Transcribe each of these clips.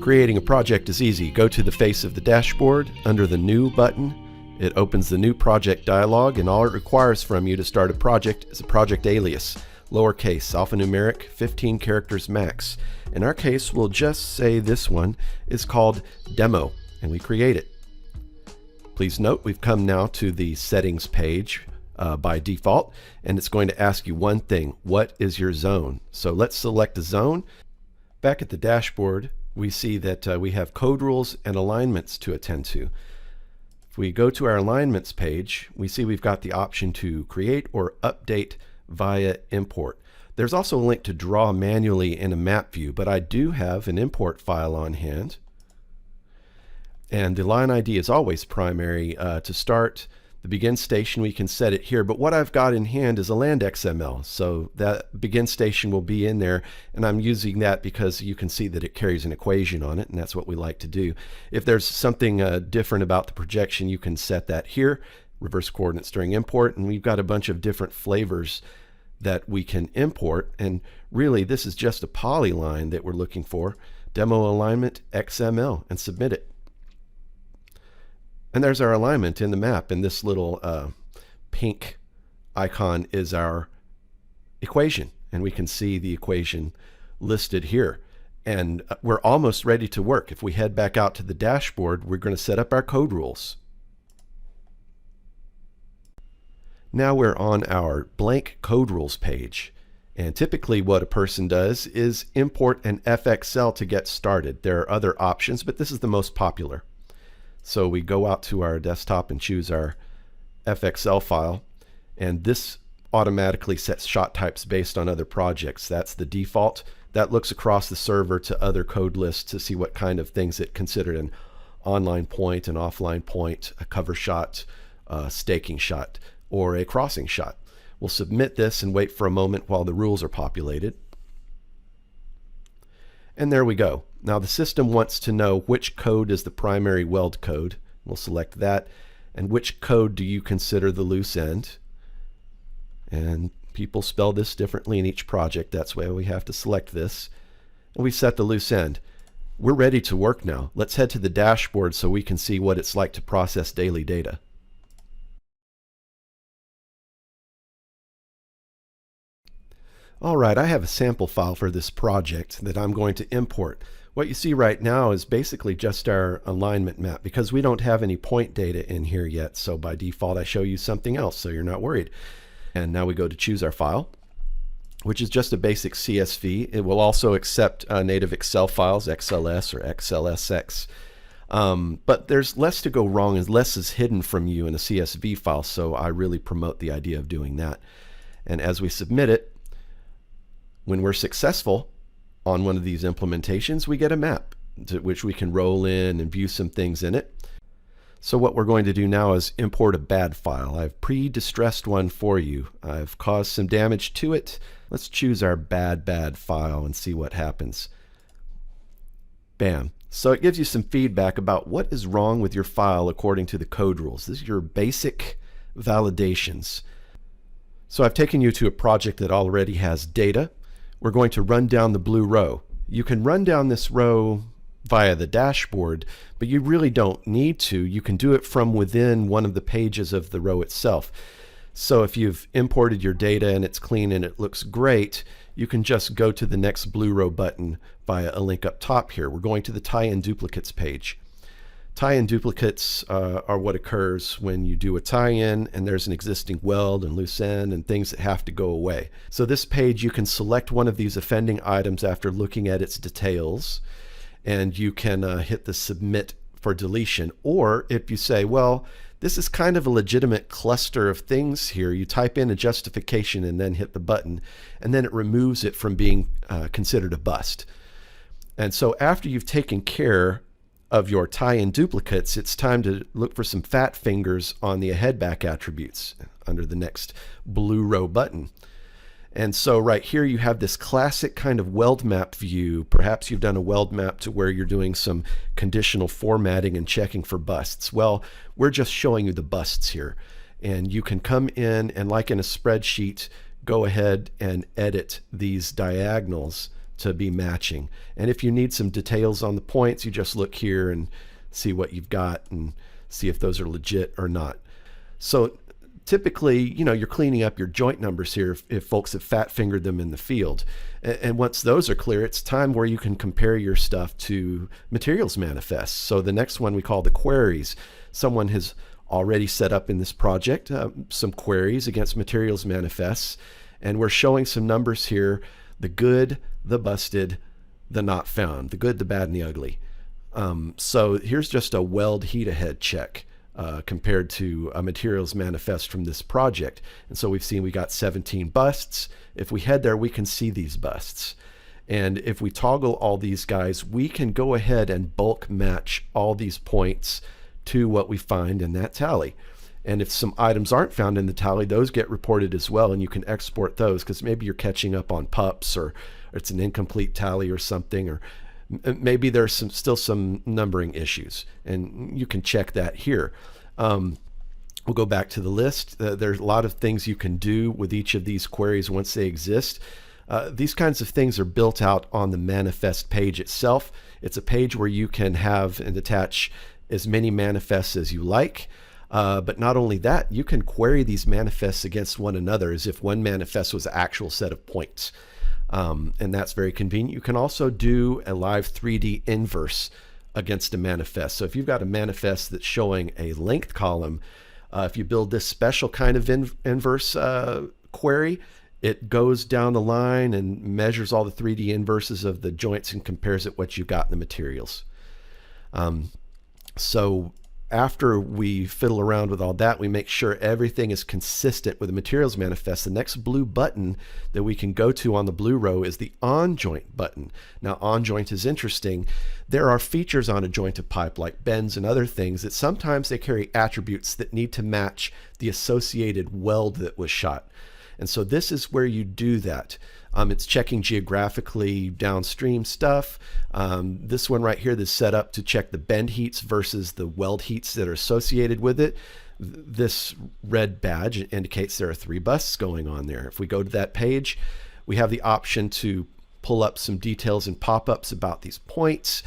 Creating a project is easy. Go to the face of the dashboard under the New button. It opens the New Project dialog, and all it requires from you to start a project is a project alias, lowercase, alphanumeric, 15 characters max. In our case, we'll just say this one is called Demo, and we create it. Please note we've come now to the settings page by default, and it's going to ask you one thing: what is your zone? So let's select a zone. Back at the dashboard, we see that we have code rules and alignments to attend to. If we go to our alignments page, we see we've got the option to create or update via import. There's also a link to draw manually in a map view, but I do have an import file on hand. And the line ID is always primary. To start the begin station, we can set it here, but what I've got in hand is a land XML, so that begin station will be in there, and I'm using that because you can see that it carries an equation on it, and that's what we like to do. If there's something different about the projection, you can set that here, reverse coordinates during import, and we've got a bunch of different flavors that we can import, and really this is just a polyline that we're looking for. Demo alignment XML, and submit it. And there's our alignment in the map, and this little pink icon is our equation, and we can see the equation listed here. And we're almost ready to work. If we head back out to the dashboard, we're going to set up our code rules. Now we're on our blank code rules page, and typically what a person does is import an FXL to get started. There are other options, but this is the most popular. So we go out to our desktop and choose our FXL file, and this automatically sets shot types based on other projects. That's the default. That looks across the server to other code lists to see what kind of things it considered an online point, an offline point, a cover shot, a staking shot, or a crossing shot. We'll submit this and wait for a moment while the rules are populated. And there we go. Now the system wants to know which code is the primary weld code. We'll select that. And which code do you consider the loose end? And people spell this differently in each project. That's why we have to select this. And we set the loose end. We're ready to work now. Let's head to the dashboard so we can see what it's like to process daily data. All right, I have a sample file for this project that I'm going to import. What you see right now is basically just our alignment map, because we don't have any point data in here yet. So by default, I show you something else, so you're not worried. And now we go to choose our file, which is just a basic CSV. It will also accept native Excel files, XLS or XLSX. But there's less to go wrong, and less is hidden from you in a CSV file, so I really promote the idea of doing that. And as we submit it, when we're successful on one of these implementations, we get a map to which we can roll in and view some things in it. So what we're going to do now is import a bad file. I've pre-distressed one for you. I've caused some damage to it. Let's choose our bad file and see what happens. Bam. So it gives you some feedback about what is wrong with your file according to the code rules. This is your basic validations. So I've taken you to a project that already has data. We're going to run down the blue row. You can run down this row via the dashboard, but you really don't need to. You can do it from within one of the pages of the row itself. So if you've imported your data and it's clean and it looks great, you can just go to the next blue row button via a link up top here. We're going to the tie-in duplicates page. Tie-in duplicates are what occurs when you do a tie-in and there's an existing weld and loose end and things that have to go away. So this page, you can select one of these offending items after looking at its details, and you can hit the submit for deletion. Or if you say, well, this is kind of a legitimate cluster of things here, you type in a justification and then hit the button, and then it removes it from being considered a bust. And so after you've taken care of your tie-in duplicates, it's time to look for some fat fingers on the ahead back attributes under the next blue row button. And so right here you have this classic kind of weld map view. Perhaps you've done a weld map to where you're doing some conditional formatting and checking for busts. Well, we're just showing you the busts here. And you can come in and, like in a spreadsheet, go ahead and edit these diagonals to be matching. And if you need some details on the points, you just look here and see what you've got and see if those are legit or not. So typically, you're cleaning up your joint numbers here if folks have fat fingered them in the field. And once those are clear, it's time where you can compare your stuff to materials manifests. So the next one we call the queries. Someone has already set up in this project some queries against materials manifests, and we're showing some numbers here: the good, the busted, the not found, the good, the bad, and the ugly. So here's just a weld heat ahead check compared to a materials manifest from this project. And so we've seen we got 17 busts. If we head there, we can see these busts. And if we toggle all these guys, we can go ahead and bulk match all these points to what we find in that tally. And if some items aren't found in the tally, those get reported as well, and you can export those because maybe you're catching up on pups, or it's an incomplete tally or something, or maybe there's still some numbering issues, and you can check that here. We'll go back to the list. There's a lot of things you can do with each of these queries once they exist. These kinds of things are built out on the manifest page itself. It's a page where you can have and attach as many manifests as you like. But not only that, you can query these manifests against one another as if one manifest was an actual set of points. And that's very convenient. You can also do a live 3D inverse against a manifest. So if you've got a manifest that's showing a length column, if you build this special kind of inverse query, it goes down the line and measures all the 3D inverses of the joints and compares it what you've got in the materials. So after we fiddle around with all that, we make sure everything is consistent with the materials manifest. The next blue button that we can go to on the blue row is the on joint button. Now, on joint is interesting. There are features on a joint of pipe, like bends and other things, that sometimes they carry attributes that need to match the associated weld that was shot. And so this is where you do that. It's checking geographically downstream stuff. This one right here that's set up to check the bend heats versus the weld heats that are associated with it. This red badge indicates there are 3 busts going on there. If we go to that page, we have the option to pull up some details and pop-ups about these points.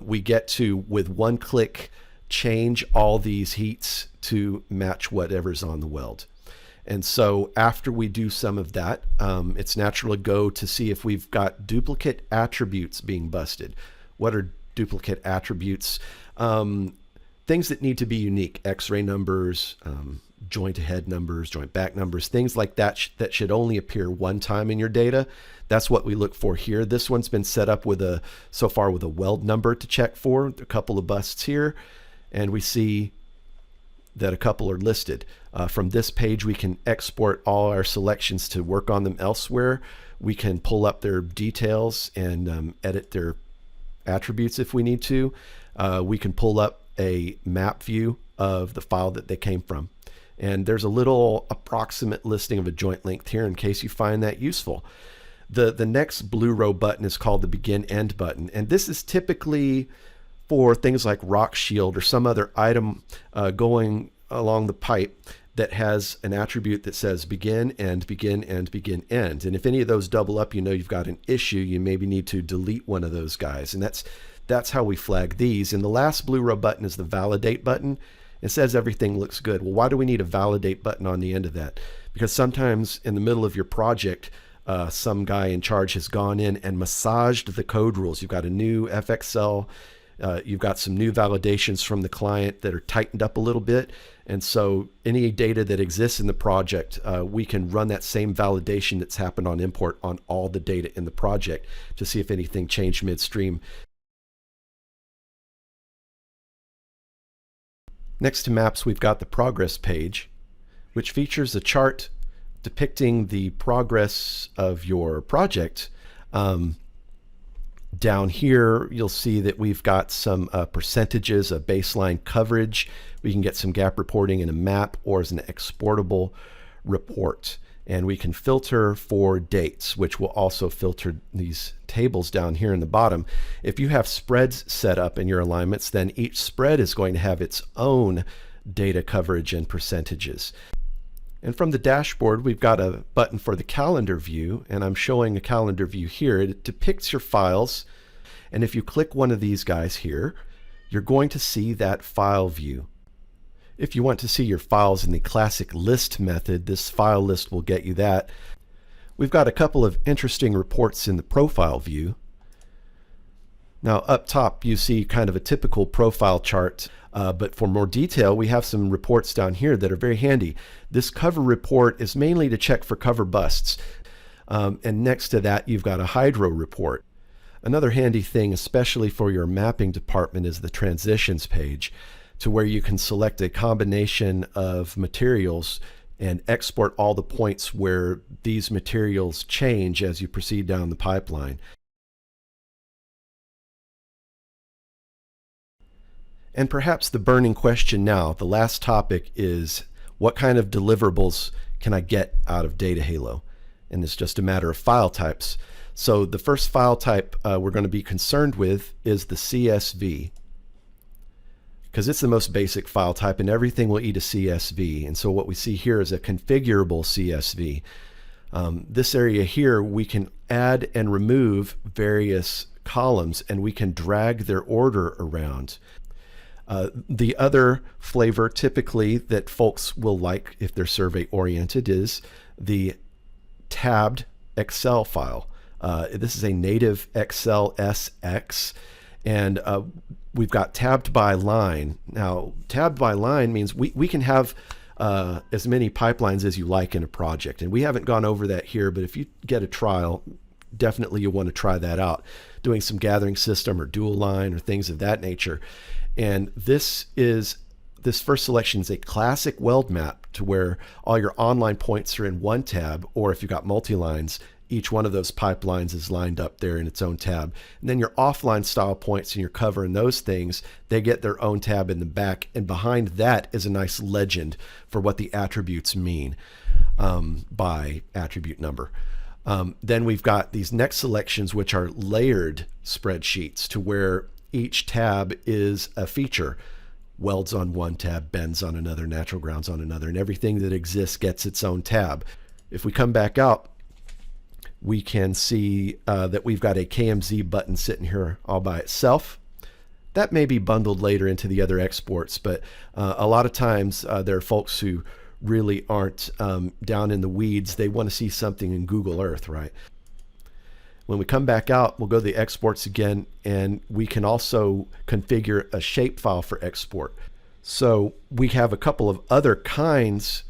We get to, with one click, change all these heats to match whatever's on the weld. And so after we do some of that, it's natural to go to see if we've got duplicate attributes being busted. What are duplicate attributes? Things that need to be unique: X-ray numbers, joint ahead numbers, joint back numbers, things like that that should only appear one time in your data. That's what we look for here. This one's been set up with so far with a weld number to check for, a couple of busts here, and we see that a couple are listed. From this page, we can export all our selections to work on them elsewhere. We can pull up their details and edit their attributes if we need to. We can pull up a map view of the file that they came from. And there's a little approximate listing of a joint length here in case you find that useful. The next blue row button is called the begin end button. And this is typically for things like rock shield or some other item going along the pipe that has an attribute that says begin, end, begin, end, begin, end. And if any of those double up, you've got an issue. You maybe need to delete one of those guys. And that's how we flag these. And the last blue row button is the validate button. It says everything looks good. Well, why do we need a validate button on the end of that? Because sometimes in the middle of your project, some guy in charge has gone in and massaged the code rules. You've got a new FXL. You've got some new validations from the client that are tightened up a little bit. And so any data that exists in the project, we can run that same validation that's happened on import on all the data in the project to see if anything changed midstream. Next to maps, we've got the progress page, which features a chart depicting the progress of your project. Down here, you'll see that we've got some percentages of baseline coverage. We can get some gap reporting in a map or as an exportable report. And we can filter for dates, which will also filter these tables down here in the bottom. If you have spreads set up in your alignments, then each spread is going to have its own data coverage and percentages. And from the dashboard, we've got a button for the calendar view, and I'm showing a calendar view here. It depicts your files, and if you click one of these guys here, you're going to see that file view. If you want to see your files in the classic list method, this file list will get you that. We've got a couple of interesting reports in the profile view. Now up top you see kind of a typical profile chart, but for more detail we have some reports down here that are very handy. This cover report is mainly to check for cover busts, and next to that you've got a hydro report. Another handy thing, especially for your mapping department, is the transitions page, to where you can select a combination of materials and export all the points where these materials change as you proceed down the pipeline. And perhaps the burning question now, the last topic, is what kind of deliverables can I get out of Data Halo? And it's just a matter of file types. So the first file type we're going to be concerned with is the CSV, because it's the most basic file type and everything will eat a CSV. And so what we see here is a configurable CSV. This area here, we can add and remove various columns and we can drag their order around. The other flavor typically that folks will like if they're survey oriented is the tabbed Excel file. This is a native Excel SX, and we've got tabbed by line. Now tabbed by line means we can have as many pipelines as you like in a project, and we haven't gone over that here, but if you get a trial, definitely you'll want to try that out, doing some gathering system or dual line or things of that nature. And this first selection is a classic weld map, to where all your online points are in one tab, or if you've got multi-lines, each one of those pipelines is lined up there in its own tab. And then your offline style points and your cover and those things, they get their own tab in the back, and behind that is a nice legend for what the attributes mean by attribute number. Then we've got these next selections, which are layered spreadsheets, to where each tab is a feature. Welds on one tab, bends on another, natural grounds on another, and everything that exists gets its own tab. If we come back out, we can see that we've got a KMZ button sitting here all by itself. That may be bundled later into the other exports, but a lot of times there are folks who really aren't down in the weeds. They want to see something in Google Earth, right? When we come back out, we'll go to the exports again, and we can also configure a shapefile for export. So we have a couple of other kinds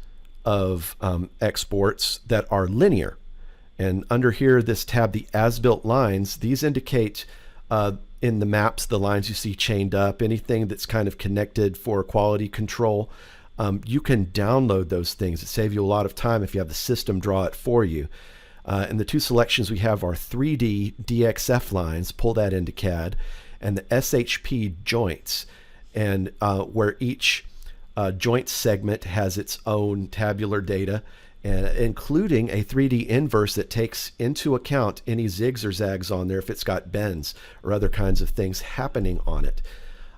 of exports that are linear. And under here, this tab, the as-built lines, these indicate in the maps, the lines you see chained up, anything that's kind of connected for quality control. You can download those things. It saves you a lot of time if you have the system draw it for you. And the two selections we have are 3D DXF lines, pull that into CAD, and the SHP joints, and where each joint segment has its own tabular data, and including a 3D inverse that takes into account any zigs or zags on there if it's got bends or other kinds of things happening on it.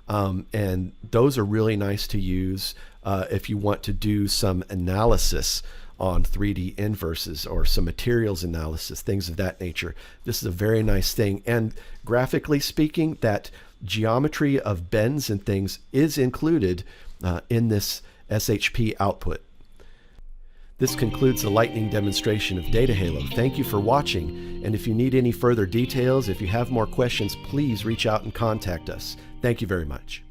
And those are really nice to use if you want to do some analysis on 3D inverses or some materials analysis, things of that nature. This is a very nice thing. And graphically speaking, that geometry of bends and things is included in this SHP output. This concludes the lightning demonstration of Data Halo. Thank you for watching, and if you need any further details, if you have more questions, please reach out and contact us. Thank you very much.